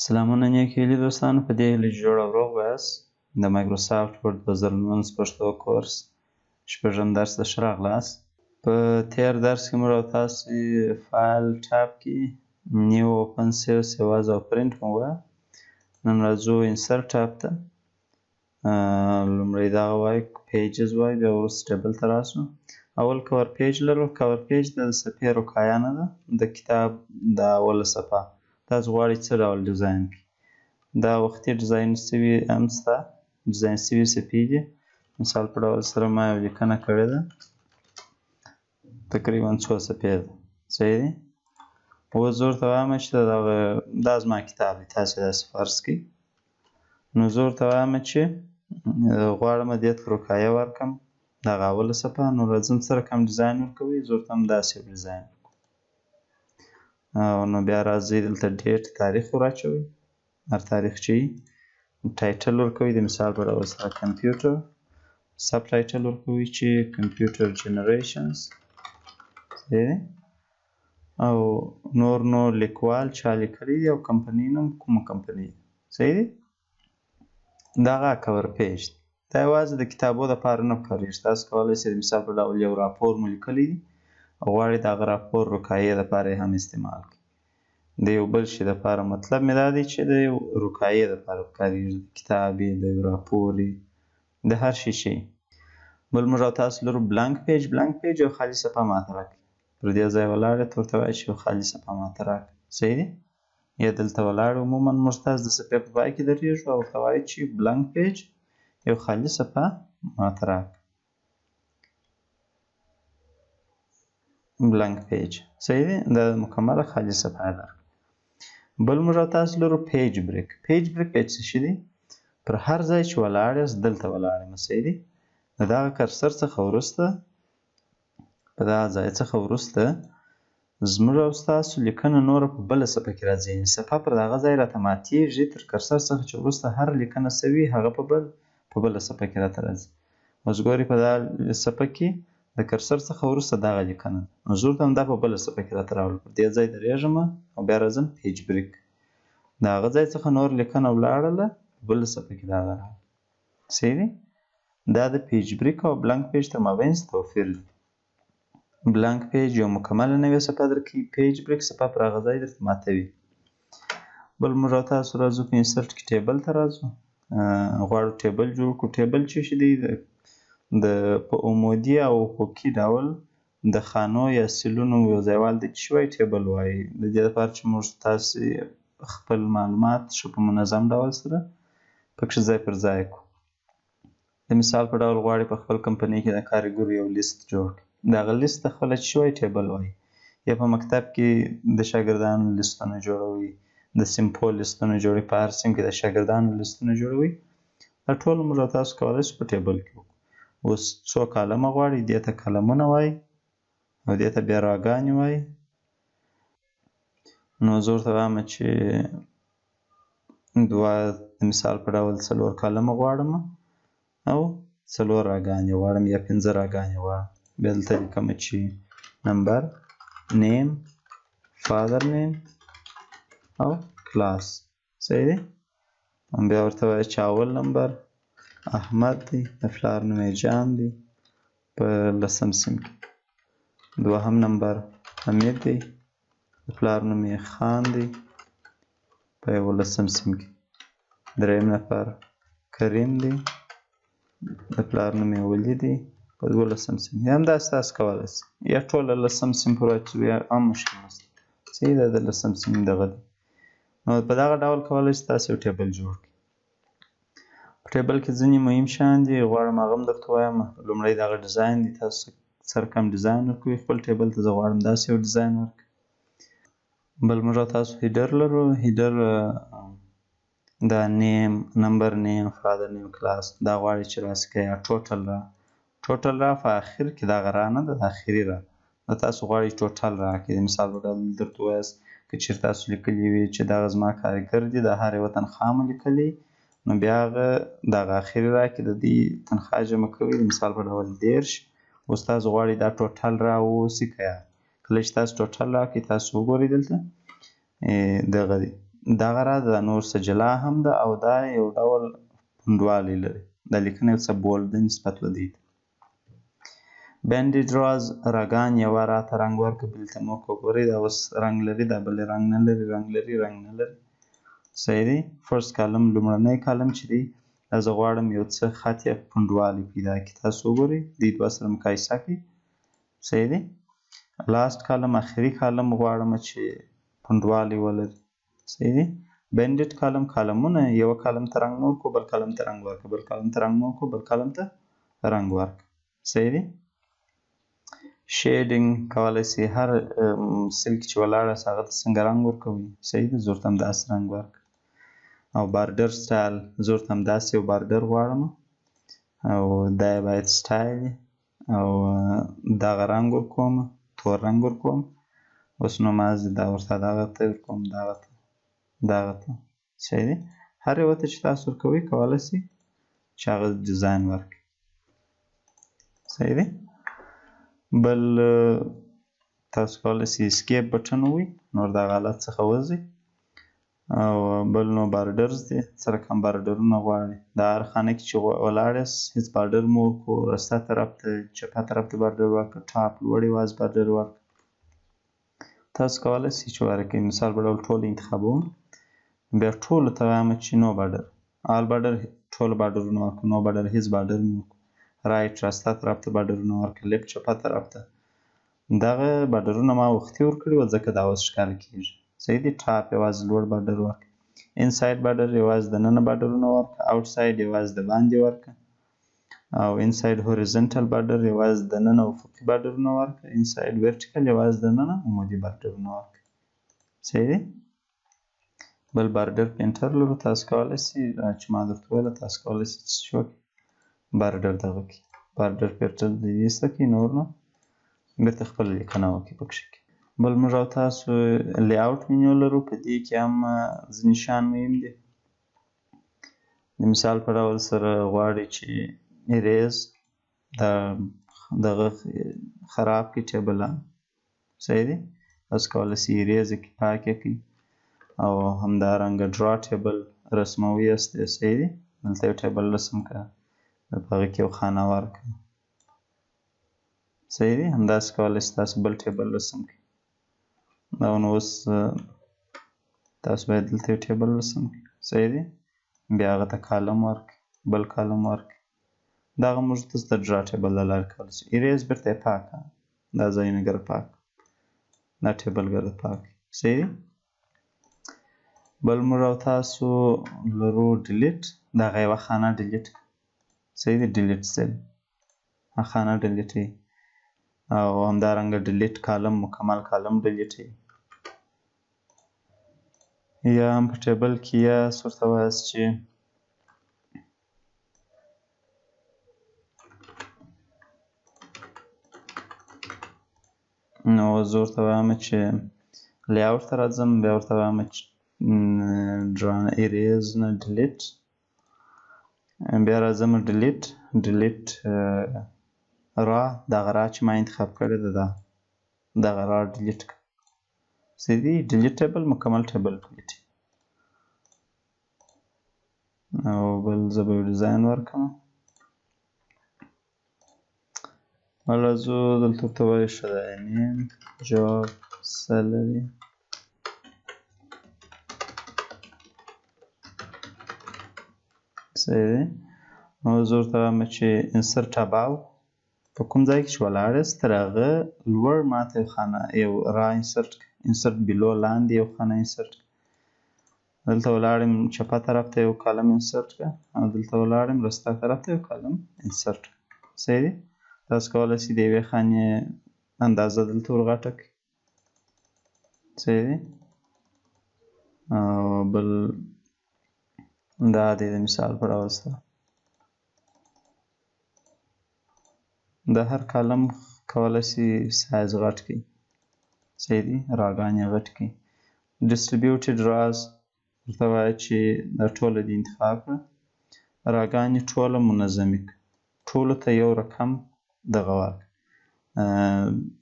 سلامونه نیکې هیلې دوستانو، په دې هیله چې جوړ او روغ به یاست. د مایکروسافټ ورډ 2019 پښتو کورس شپږم درس ته ښه راغلاست. په تېر درس کې موږ او تاسې فایل ټاب کې نیو اوپن سیو از او پرنټ مو وویل. نن راځو انسرټ ټاب ته. لومړی دغه وایي پیجز وایي، بیا وروسته ټیبل ته راسو. اول کور پیج لرو. کور پیج د صفحې رکایه نه ده، د کتاب د اوله صفحه. تاسو غواړئ څه ډول ډیزاین کړئ. دا وختي ډیزاین سوي هم شته، ډیزاین سوي صفحې دي. مثال په ډول سره ما یو لیکنه کړې ده، تقریبا څو صفحې ده. صحیح دی؟ اوس زه ورته وایم چې دا زما کتاب دی، تاسې داسې فرض کړئ. نو زه ورته وایم چې غواړم دې ته رکایه ورکړم، دغه اوله صفحه. نو راځم سره کوم ډیزاین ورکوئ، زه ورته هم داسې یو ډیزاین. نو بیا راځئ دلته ډیټ تاریخ وراچوئ، هر تاریخ چې وي. ټایټل ورکوئ د مثال په ډول سره کمپیوټر، سب ټایټل ورکوئ چې کمپیوټر جنریشنز. صحیح دی؟ او نور نو لیکوال چا لیکلی دی او کمپنۍ نوم کومه کمپنۍ ده. صحیح دی؟ دغه کور پیج دی. دا یوازې د کتابو دپاره نه کارېږي. تاسو کولی شئ د مثال په ډول یو راپور مو لیکلی دی او غواړئ د هغه راپور رکایې دپاره یې هم استعمال کړئ. د یو بل شي دپاره مطلب مې دا دی چې د یو رکایې دپاره کارېږي، د کتاب یې، د یو راپور یې، د هر شي شی. بل موږ او تاسو لرو بلانک پیج. بلانک پیج یو خالي صفحه ماته راکړئ. پر دې ځای ولاړ یې ورته وایئ چې یو خالي صفحه ماته راکړئ. صحیح دی؟ یا دلته ولاړ عموما موږ تاسو د صفحې په پای کې درېږو او ورته وایئ چې بلانک پیج یو خالي صفحه ماته راکړئ. بلانک پیج. صحیح دی؟ دا مکمله خالي صفحه درکړه. بل موږ او تاسو لرو پیج بریک. پیج بریک څه شی دی؟ پر هر ځای چې ولاړ یاست دلته ولاړ یم. صحیح دی؟ د دغه کرسر څخه وروسته، په دغه ځای څخه وروسته زموږ او ستاسو لیکنه نوره په بله صفحه کې راځي. یعنې صفحه پر دغه ځای راته ماتېږي، تر کرسر څخه چې وروسته هر لیکنه سوي هغه په بله صفحه کې راته راځي. اوس ګورئ په دغه صفحه کې د کرسر څخه وروسته دغه لیکنه ده. نو زه ورته هم دا په بله صفحه کې راته راوړل. پر دې ځای درېږم او بیا راځم پیج بریک. د هغه ځای څخه نور لیکنه ولاړله، په بله صفحه کې دغه راغله. صحیح دی؟ دا د پیج بریک او بلانک پیج تر مابین توپیر دی. بلانک پیج یو مکمله نوې صفحه درکوي، پیج بریک صفحه پر هغه ځای درته ماتوي. بل موږ او تاسو راځو په انسرټ کې ټیبل ته راځو. غواړو ټیبل جوړ کړو. ټیبل څه شی دی؟ په عمودي او افقي ډول د خانو یا سیلونو یو ځایوال ته چې وایي ټیبل وایي. د دې لپاره چې موږ تاسې خپل معلومات ښه په منظم ډول سره پکې ځای پر ځای کړو. د مثال په ډول غواړئ په خپل کمپنۍ کې د کارګرو یو لیست جوړ کړئ. دغه لیست ته خپله چې وایي ټیبل وایي. یا په مکتب کې د شاګردانو لیستونه جوړوئ، د سیمپو لیستونه جوړوئ، په هر صنف کې د شاګردانو لیستونه جوړوئ. دا ټول موږ او تاسو کولی شو په ټیبل کې وکړو. اوس څو کالمه غواړئ، دې ته کالمونه وایي او دې ته بیا راګانې وایي. نو زه ورته وایم چې دوه د مثال په ډول 4 کالمه غواړم او 4 راګانې غواړم یا 5 راګانې غواړم. بیا دلته لیکم چې نمبر، نیم، فادر نیم او کلاس. صحیح دی؟ بیا ورته وایه چې اول نمبر احمد دی، د پلار نوم یې جان دی په 10م صنف کې. دوهم نمبر حمید دی، د پلار نوم یې خان دی په 11م صنف کې. دریم نفر کریم دی، د پلار نوم یې ولی دی په 12م صنف کې. همداسې تاسو کولی شئ یا ټوله 10م صنف وراچوئ، هم مشکل نشته. صحیح ده؟ د 10م صنف دغه دی. نو په دغه ډول کولی شئ تاسو یو ټیبل جوړ کړئ. په ټیبل کې ځینې مهم شیان دي، غواړم هغه هم درته ووایم. لومړی دغه ډیزاین دی، تاسو سره کوم ډیزاین ورکوئ. خپل ټیبل ته زه غواړم داسې یو ډیزاین ورکړئ. بل موږ او تاسو هیډر لرو. هیډر دا نیم، نمبر نیم، فادر نیم، کلاس دا غواړئ چې راسي که یا ټوټل را. ټوټل را په اخر کې دغه را نه ده، اخري را. دا تاسو غواړئ ټوټل راکړئ. د مثال په ډول درته ووایاست که چېرې تاسو لیکلي وي چې دغه زما کارګر دي، د هر یوه تنخوا مو لیکلې، نو بیا هغه دغه اخري را کې د دې تنخوا جمع کوئ. د مثال په ډول 10. اوس تاسو غواړئ دا ټوټل را واوسي که یا. کله چې تاسو ټوټل راکړئ تاسو وګورئ دلته دغه دی دغه راز دا نور څه جلا هم ده او دا یو ډول پونډوالی لري. دا لیکنه یو څه بولد ده نسبت به دې ته. بینډیډ راز راګان یوه راته رنګ ورکړه بلې ته مو وګورئ دا اوس رنګ لري دا بلې رنګ نه لري رنګ لري رنګ نه لري. صحیح دی. فرست کالم لومړنی کالم چې دی دا زه غواړم یو څه خط یا پونډوالی پیدا کړي. تاسو وګورئ دې دوه سره مقایسه کړئ. صحیح دی. لاست کالم اخري کالم غواړم چې پونډوالی ولري. صحیح دی. بینډیډ کالم کالمونه یوه کالم ته رنګ مه ورکړو بل کالم ته رنګ ورکړه بل کالم ته رنګ مه ورکړو بل کالم ته رنګ ورکړه. صحیح دی. شیډینګ کولی سي هر سیل کې چې ولاړاست هغه ته څنګه رنګ ورکوئ. صحیح دی. زه ورته همداسې رنګ ورکړه. او بارډر سټایل زه ورته همداسې یو بارډر غواړم او دا یې باید سټایل وي او دغه رنګ ورکوم تور رنګ ورکوم. اوس نو مازې دا ورته دغه ته ورکوم دغه ته دغه ته. صحیح دی. هر یوه ته چې تاسو ورکوئ کولی سي چې هغه ډیزاین ورکړي. صحیح دی. بل تاسو کولی سي اسکیپ بټن ووهئ نور دغه حالت څخه وځئ. او بل نو بارډرز دي څه رقم بارډرونه غواړئ. د هر خانه کې چې ولاړ یاست هېڅ بارډر مه ورکړو. رسته طرف ته چپه طرف ته بارډر ورکړه. ټاپ لوړ یوازې بارډر ورکړه. تاسو کولی سئ چې ورکړئ. مثال په ډول ټول انتخابوم بیا ټولو ته وایم چې نو بارډر آل بارډر ټولو بارډرونه ورکړه. نو بارډر هېڅ بارډر مه ورکړو. رایټ راسته طرف ته بارډرونه ورکړه. لیفټ چپه طرف ته. دغه بارډرونه ما وختي ورکړي وو ځکه دا اوس ښکاره کېږي. صحیح دی. ټاپ یوازې لوړ بارډر ورکړه. انساید بارډر یوازې دننه بارډرونه ورکړه. آوټ ساید یوازې د باندې ورکړه. او انساید هوریزنټل بارډر یوازې دننه افقي بارډرونه ورکړه. انساید ورټیکل یوازې دننه عمودي بارډرونه ورکړه. صحیح دی. بل بارډر پینټر لرو. تاسو کولی سئ چې ما درته وویله تاسو کولی سئ چې څه وکړئ بارډر دغه کړئ. بارډر پینټر دې ایسته کړئ. نور نو بېرته خپله لیکنه وکړئ پکښې کې. بل موږ او تاسو لی آوټ منیو لرو. په دې کې هم ځینې شیان مهم دي. د مثال په ډول سره غواړئ چې اریز دغه خراب کړي ټیبلان. صحیح دی. تاسو کولی سئ اریز یې کړئ پاک یې کړئ او همدارنګه ډرا ټیبل رسموي یاست. صحیح دی. دلته یو ټیبل رسم کړه په هغې کې یو خانه ورکړه. صحیح دی. همداسې کولی سئ تاسو بل ټیبل رسم کړئ. او نو اوس تاسو باید دلته یو ټیبل رسم کړئ. صحیح دی. بیا هغه ته کالم ورکړئ بل کالم ورکړئ. دغه موږ دلته د ډرا ټیبل له لارې کولی سو. اریز بېرته یې پاک کړه. دا ځایونه ګره پاک دا ټیبل ګره پاک. صحیح دی. بل موږ او تاسو لرو ډیلیټ. دغه یوه خانه ډیلیټ کړه. صحیح دی. ډیلیټ سیل خانه ډیلیټوي او همدارنګه ډیلیټ کالم مکمل کالم ډیلیټوي. یا هم په ټیبل کې یا ورته وایاست چې نو زه ورته وایم چې لی آوټ ته راځم بیا ورته وایم چې اریز نه ډیلیټ بیا راځم ډیلیټ را دغه را چې ما انتخاب کړې ده دغه را ډیلیټ کړه. صحیح دی. ډیلیټ ټیبل مکمل ټیبل ډیلیټ. او بل زه به یو ډیزاین ورکړم. راځو دلته ورته وایو ښه دی نیم جاب سیلري. صحیح دی. نو زه ورته وایم چې انسرټ اباو په کوم ځای کې چې ولاړ یاست تر هغه لوړ ماته یو خانه یو را انسرټ کړئ. انسرټ بیلو لاندې یو خانه انسرټ کړئ. دلته ولاړ یم چپه طرف ته یو کالم انسرټ کړه او دلته ولاړ یم رسته طرف ته یو کالم انسرټ کړه. صحیح دی. تاسو کولی سئ د یوې خانې اندازه دلته ورغټه کړئ. صحیح دی. او بل دا دی د مثال په ډول سره د هر کالم کولی سئ سایز غټ کړئ. صحیح دی. راګانې یې غټ کړئ. ډسټریبیوټډ راز ورته وایه چې دا ټوله دې انتخاب کړه. راګانې ټوله منظمې کړه. ټولو ته یو رقم دغه ورکړه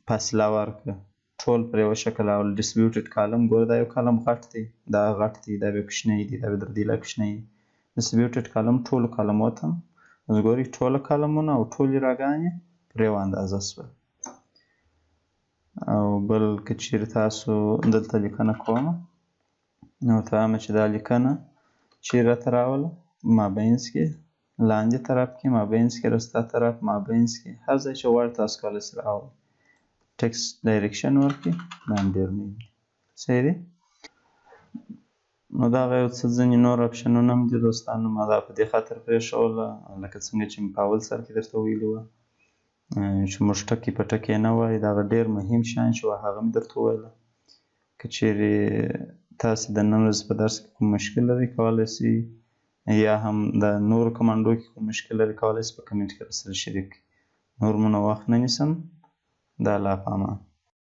فاصله ورکړه. ټول پر یوه شکل او ډسټریبیوټډ کالم ګوره دا یو کالم غټ دی دا غټ دی دا بیا کوچنی دی دا بیا در دې لا کوچنی دی ډسټریبیوټډ کالم ټولو کالمو ته اوس ګورئ ټوله کالمونه او ټولې راګانې پر یوه اندازه شول او بل که چیرې تاسو دلته لیکنه کومه نو ورته وایم چې دا لیکنه چیرې راته راوله مابینځ کې لاندې طرف کې مابینځ کې راسته طرف مابینځ کې هر ځای چې غواړئ تاسو کولی شئ راولئ ټکسټ ډایرکشن ورکړئ دا هم ډېر مهم دی صحیح دی نو دغه یو څه ځینې نور اپشنونه هم دي دوستانو ما دا په دې خاطر پرېښوله لکه څنګه چې مې په اول سر کې درته ویلي وه چې موږ ټکي په ټکي نه وایو دغه ډېر مهم شیان چې وه هغه مې درته وویله که چیرې تاسې د نن ورځې په درس کې کوم مشکل لرئ کولی شئ یا هم د نورو کمانډو کې کوم مشکل لرئ کولی شئ په کمنټ کې راسره شریک کړئ نور مو نه وخت نه نیسم د الله په امان